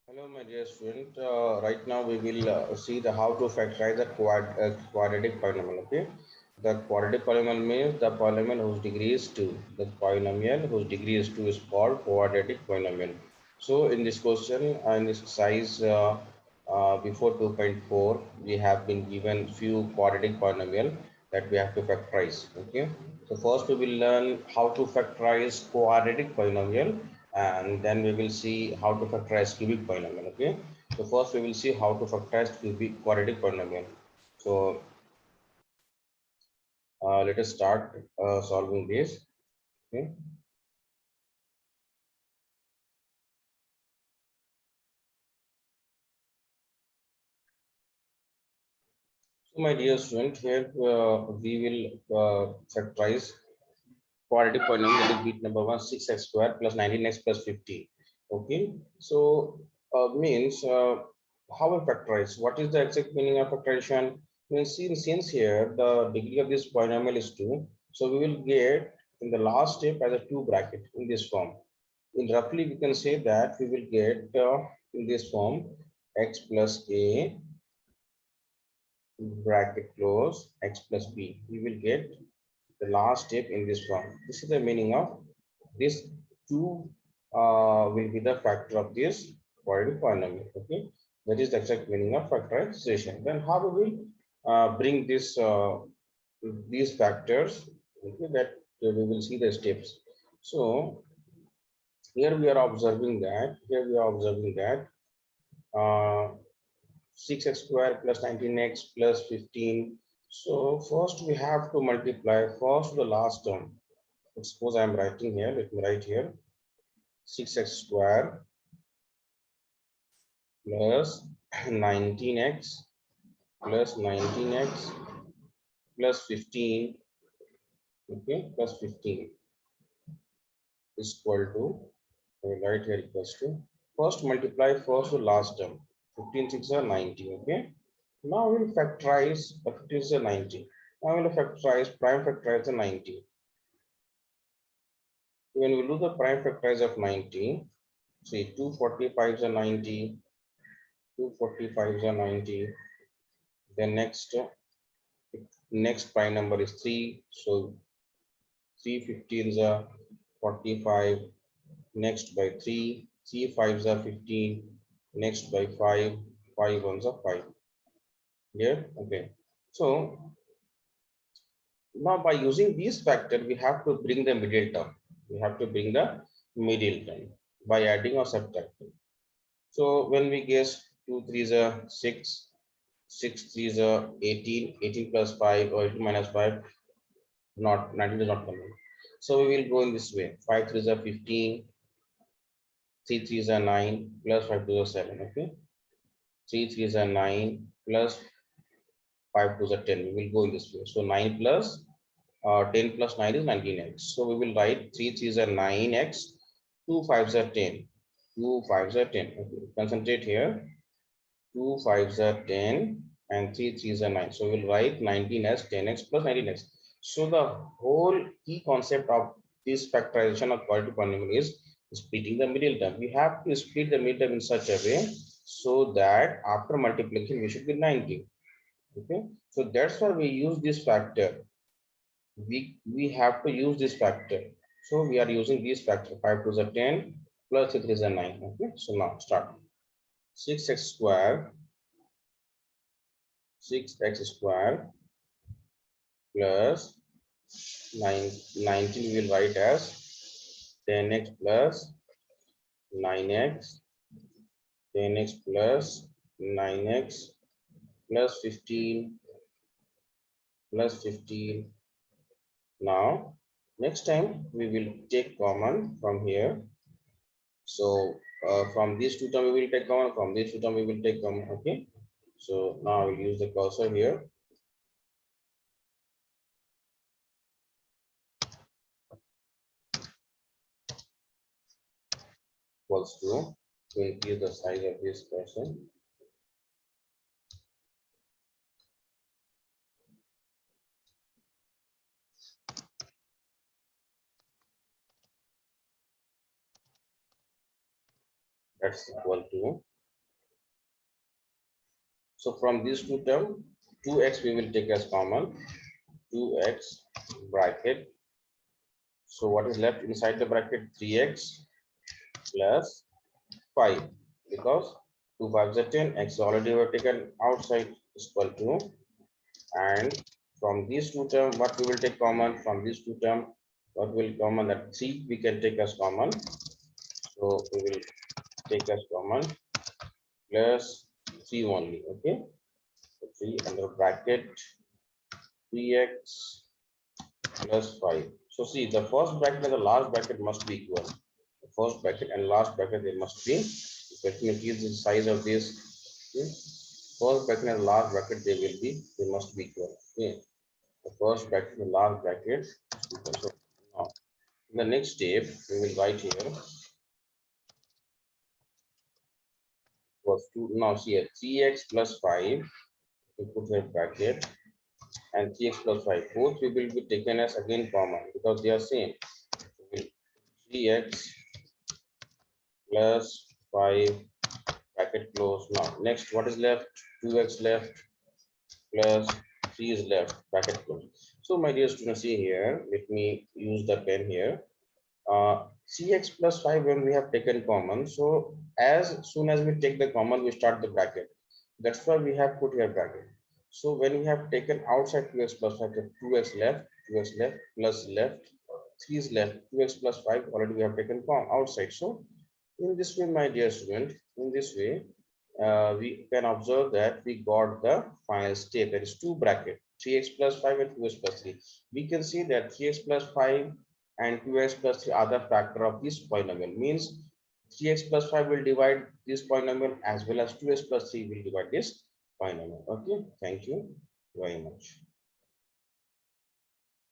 Hello, my dear student. Right now we will see the how to factorize the quadratic polynomial. Okay, the quadratic polynomial means the polynomial whose degree is two. The polynomial whose degree is two is called quadratic polynomial. So in this question, in this exercise before 2.4, we have been given few quadratic polynomial that we have to factorize. Okay, so first we will learn how to factorize quadratic polynomial, and then we will see how to factorize cubic polynomial. Okay, so first we will see how to factorize cubic quadratic polynomial. So let us start solving this. Okay, so my dear student, here we will factorize quadratic polynomial, that is bit number one, 6x square plus 19x plus 15. Okay, so means how we factorize, what is the exact meaning of factorization? Means since here the degree of this polynomial is 2, so we will get in the last step as a 2 bracket in this form. In roughly we can say that we will get in this form x plus a bracket close x plus b. We will get the last step in this form. This is the meaning of this 2 will be the factor of this quadratic polynomial. Okay, that is the exact meaning of factorization. Then how we will bring this these factors? Okay, that we will see the steps. So here we are observing that uh, 6x square plus 19x plus 15. So first we have to multiply first the last term. Suppose I am writing here, let me write here 6x square plus 19x plus 19x plus 15, okay, plus 15 is equal to, I will write here equals to, first multiply first to last term, 15 6 are 90, okay. Now we will factorize 15 is a 90. Now we will factorize, prime factorize the 90. When we do the prime factorize of 90, see 245 is a 90, 245 is a 90. Then next prime number is 3, so 3 15s are 45, next by 3, 3 5s are 15, next by 5, 5 ones are 5. Yeah, okay. So now by using these factor, we have to bring the middle term. We have to bring the middle term by adding or subtracting. So when we guess 2 3s are 6, 6 3s are 18, 18 plus 5 or 18 minus 5, not 19 is not coming. So we will go in this way. 5 3s are 15, 3 3s are 9, plus 5 2s are 7. Okay. 3 3s are 9, plus 5 2s are 10. We will go in this way. So 9 plus 10 plus 9 is 19x. So we will write 3 3s are 9x, 2 5s are 10. 2 5s are 10. Okay. Concentrate here. 2 5s are 10 and 3 3s are 9. So we'll write 19 as 10x plus 19x. So the whole key concept of this factorization of quality polynomial is splitting the middle term. We have to split the middle term in such a way so that after multiplication we should be 90. Okay, so that's why we use this factor. We have to use this factor. So we are using this factor. 5 to the 10 plus 3 is a 9. Okay, so now start. 6x square 6x square plus 9, 19 we will write as 10x plus 9x, 10x plus 9x plus 15 plus 15. Now next time we will take common from here. So from these two term we will take common, from these two term we will take common. Okay, so now I will use the cursor here. Equals to increase the size of this cursor. That's equal to So from these two terms, 2x we will take as common, 2x bracket. So what is left inside the bracket? 3x plus 5, because 2 5s are 10, x already were taken outside is equal to, and from these two terms, what we will take common from these two terms, what will common, that 3 we can take as common. So we will take as common plus 3 only. Okay, so 3 under bracket 3x plus 5. So see, the first bracket and the last bracket must be equal. The first bracket and last bracket, they must be equal. It is the size of this. Okay. First bracket and last bracket, they must be equal. Okay. The first bracket and the last bracket is equal. So now, in the next step, we will write here was 2. Now see here, 3x plus 5. We put here bracket, and 3x plus 5. Both we will be taken as again common because they are same. 3x plus 5 bracket close. Now next, what is left? 2x left plus 3 is left, bracket close. So my dear students, see here, let me use the pen here. 3x plus 5 when we have taken common, so as soon as we take the common, we start the bracket. That's why we have put here bracket. So when we have taken outside 2x plus 5, 2x left, 2x left plus left, 3 is left, 2x plus 5 already we have taken outside. So in this way, my dear student, in this way, we can observe that we got the final state, that is 2 bracket, 3x plus 5 and 2x plus 3. We can see that 3x plus 5 and 2x plus 3 are the factor of this polynomial, means 3x plus 5 will divide this polynomial as well as 2x plus 3 will divide this polynomial. Okay, thank you very much.